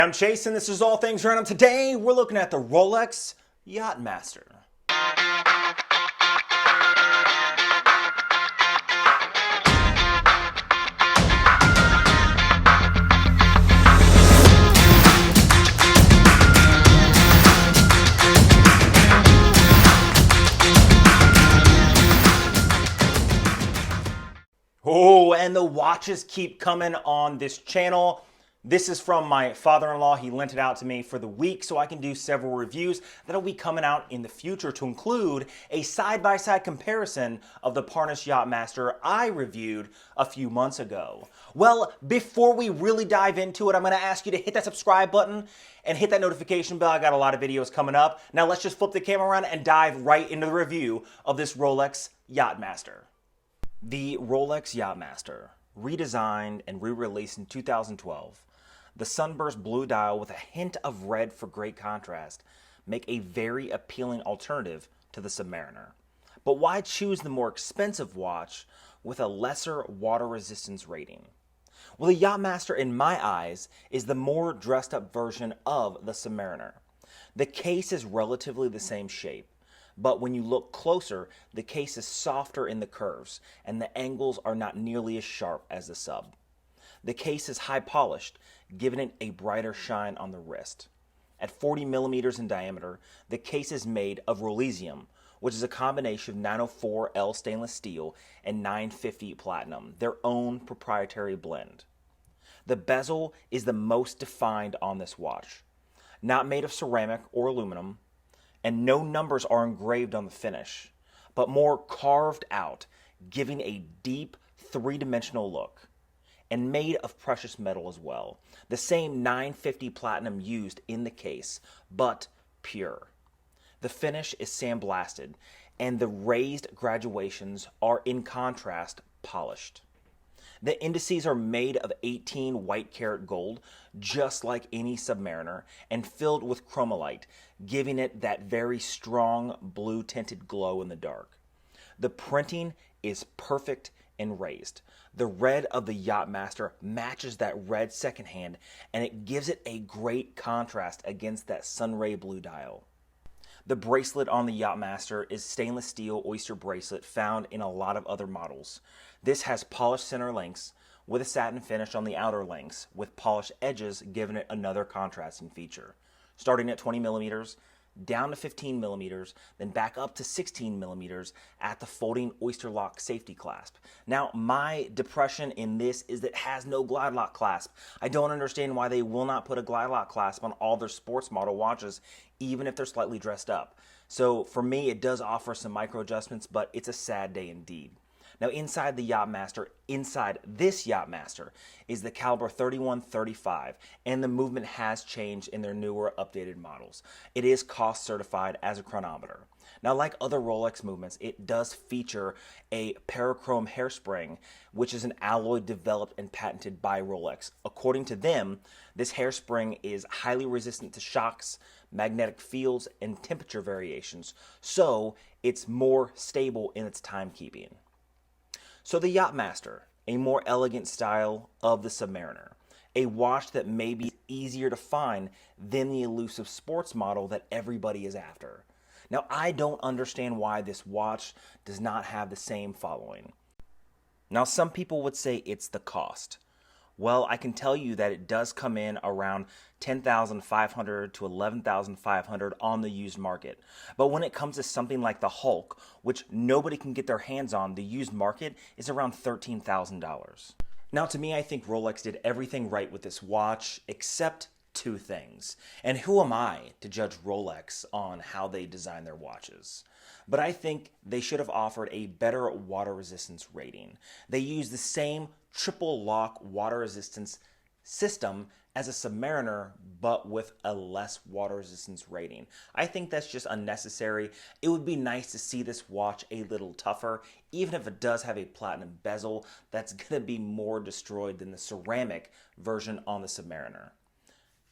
I'm Chase and this is All Things Random. Today we're looking at the Rolex Yacht-Master. Oh, and the watches keep coming on this channel. This is from my father-in-law. He lent it out to me for the week so I can do several reviews that'll be coming out in the future to include a side-by-side comparison of the Parnis Yacht-Master I reviewed a few months ago. Well, before we really dive into it, I'm going to ask you to hit that subscribe button and hit that notification bell. I got a lot of videos coming up. Now let's just flip the camera around and dive right into the review of this Rolex Yacht-Master. The Rolex Yacht-Master, redesigned and re-released in 2012, the sunburst blue dial with a hint of red for great contrast make a very appealing alternative to the Submariner. But why choose the more expensive watch with a lesser water resistance rating? Well, the Yacht-Master, in my eyes, is the more dressed up version of the Submariner. The case is relatively the same shape, but when you look closer, the case is softer in the curves, and the angles are not nearly as sharp as the Sub. The case is high polished, giving it a brighter shine on the wrist. At 40 millimeters in diameter, the case is made of rolesium, which is a combination of 904L stainless steel and 950 platinum, their own proprietary blend. The bezel is the most defined on this watch. Not made of ceramic or aluminum, and no numbers are engraved on the finish, but more carved out, giving a deep three-dimensional look. And made of precious metal as well. The same 950 platinum used in the case, but pure. The finish is sandblasted, and the raised graduations are in contrast polished. The indices are made of 18 white karat gold, just like any Submariner, and filled with chromolite, giving it that very strong blue tinted glow in the dark. The printing is perfect and raised. The red of the Yacht-Master matches that red second hand, and it gives it a great contrast against that sunray blue dial. The bracelet on the Yacht-Master is stainless steel Oyster bracelet found in a lot of other models. This has polished center links with a satin finish on the outer links, with polished edges giving it another contrasting feature. Starting at 20 millimeters, down to 15 millimeters, then back up to 16 millimeters at the folding Oysterlock safety clasp. Now, my depression in this is that it has no glide lock clasp. I don't understand why they will not put a glide lock clasp on all their sports model watches, even if they're slightly dressed up. So for me, it does offer some micro adjustments, but it's a sad day indeed. Now inside the Yacht-Master, inside this Yacht-Master, is the Calibre 3135, and the movement has changed in their newer updated models. It is cost certified as a chronometer. Now, like other Rolex movements, it does feature a parachrome hairspring, which is an alloy developed and patented by Rolex. According to them, this hairspring is highly resistant to shocks, magnetic fields, and temperature variations, so it's more stable in its timekeeping. So the Yacht-Master, a more elegant style of the Submariner, a watch that may be easier to find than the elusive sports model that everybody is after. Now, I don't understand why this watch does not have the same following. Now, some people would say it's the cost. Well, I can tell you that it does come in around $10,500 to $11,500 on the used market. But when it comes to something like the Hulk, which nobody can get their hands on, the used market is around $13,000. Now, to me, I think Rolex did everything right with this watch, except two things. And who am I to judge Rolex on how they design their watches? But I think they should have offered a better water resistance rating. They use the same triple lock water resistance system as a Submariner, but with a less water resistance rating. I think that's just unnecessary. It would be nice to see this watch a little tougher, even if it does have a platinum bezel that's going to be more destroyed than the ceramic version on the Submariner.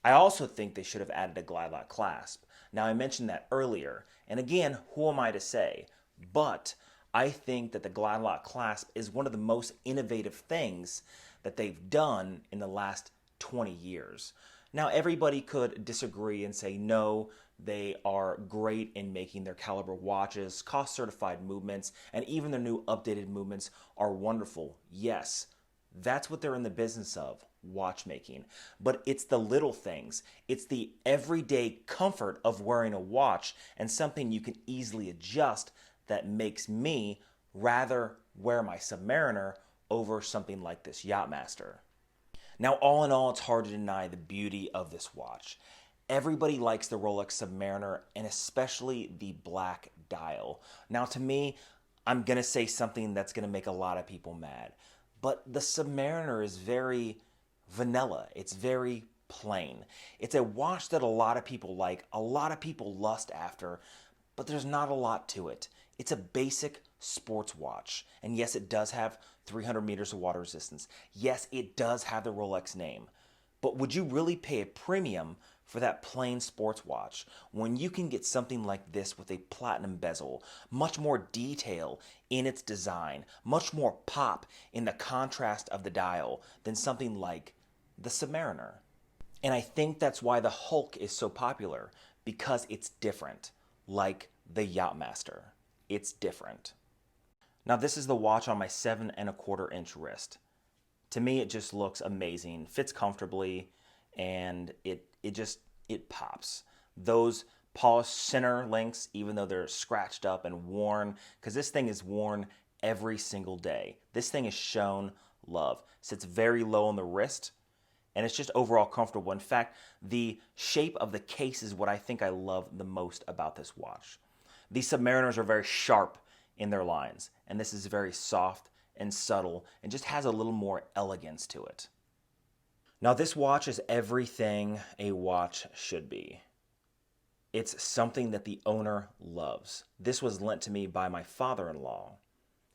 I also think they should have added a glide lock clasp. Now, I mentioned that earlier, and again, who am I to say? But I think that the glide lock clasp is one of the most innovative things that they've done in the last 20 years. Now, everybody could disagree and say, no, they are great in making their caliber watches, cost certified movements, and even their new updated movements are wonderful. Yes, that's what they're in the business of, watchmaking. But it's the little things. It's the everyday comfort of wearing a watch and something you can easily adjust that makes me rather wear my Submariner over something like this Yacht-Master. Now, all in all, it's hard to deny the beauty of this watch. Everybody likes the Rolex Submariner, and especially the black dial. Now, to me, I'm going to say something that's going to make a lot of people mad. But the Submariner is very vanilla. It's very plain. It's a watch that a lot of people like, a lot of people lust after, but there's not a lot to it. It's a basic sports watch. And yes, it does have 300 meters of water resistance. Yes, it does have the Rolex name. But would you really pay a premium for that plain sports watch when you can get something like this with a platinum bezel, much more detail in its design, much more pop in the contrast of the dial than something like the Submariner? And I think that's why the Hulk is so popular, because it's different, like the Yacht-Master. It's different. Now, this is the watch on my 7¼ inch wrist. To me, it just looks amazing, fits comfortably, and it pops. Those polished center links, even though they're scratched up and worn, because this thing is worn every single day. This thing is shown love. Sits very low on the wrist, and it's just overall comfortable. In fact, the shape of the case is what I think I love the most about this watch. These Submariners are very sharp in their lines, and this is very soft and subtle and just has a little more elegance to it. Now, this watch is everything a watch should be. It's something that the owner loves. This was lent to me by my father-in-law,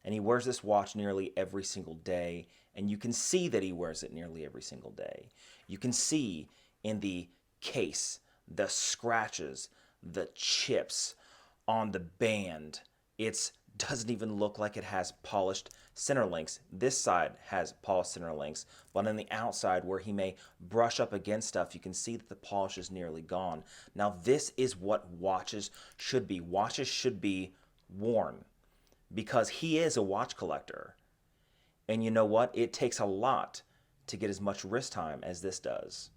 and he wears this watch nearly every single day, and you can see that he wears it nearly every single day. You can see in the case, the scratches, the chips on the band. It doesn't even look like it has polished center links. This side has polished center links, but on the outside where he may brush up against stuff, you can see that the polish is nearly gone. Now, this is what watches should be. Watches should be worn, because he is a watch collector. And you know what? It takes a lot to get as much wrist time as this does.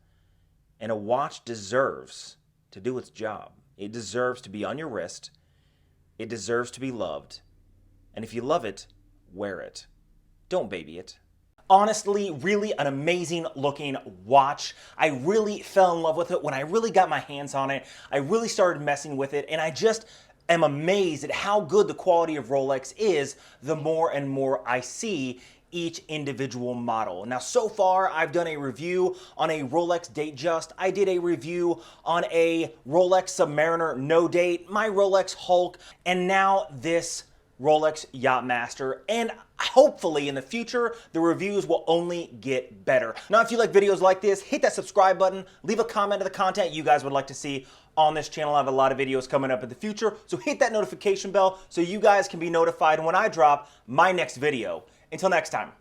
And a watch deserves to do its job. It deserves to be on your wrist. It deserves to be loved. And if you love it, wear it. Don't baby it. Honestly, really an amazing looking watch. I really fell in love with it when I really got my hands on it. I really started messing with it, and I just am amazed at how good the quality of Rolex is the more and more I see each individual model. Now, so far, I've done a review on a Rolex Datejust. I did a review on a Rolex Submariner no date, my Rolex Hulk, and now this Rolex Yacht-Master, and hopefully in the future, the reviews will only get better. Now, if you like videos like this, hit that subscribe button, leave a comment of the content you guys would like to see on this channel. I have a lot of videos coming up in the future, so hit that notification bell so you guys can be notified when I drop my next video. Until next time.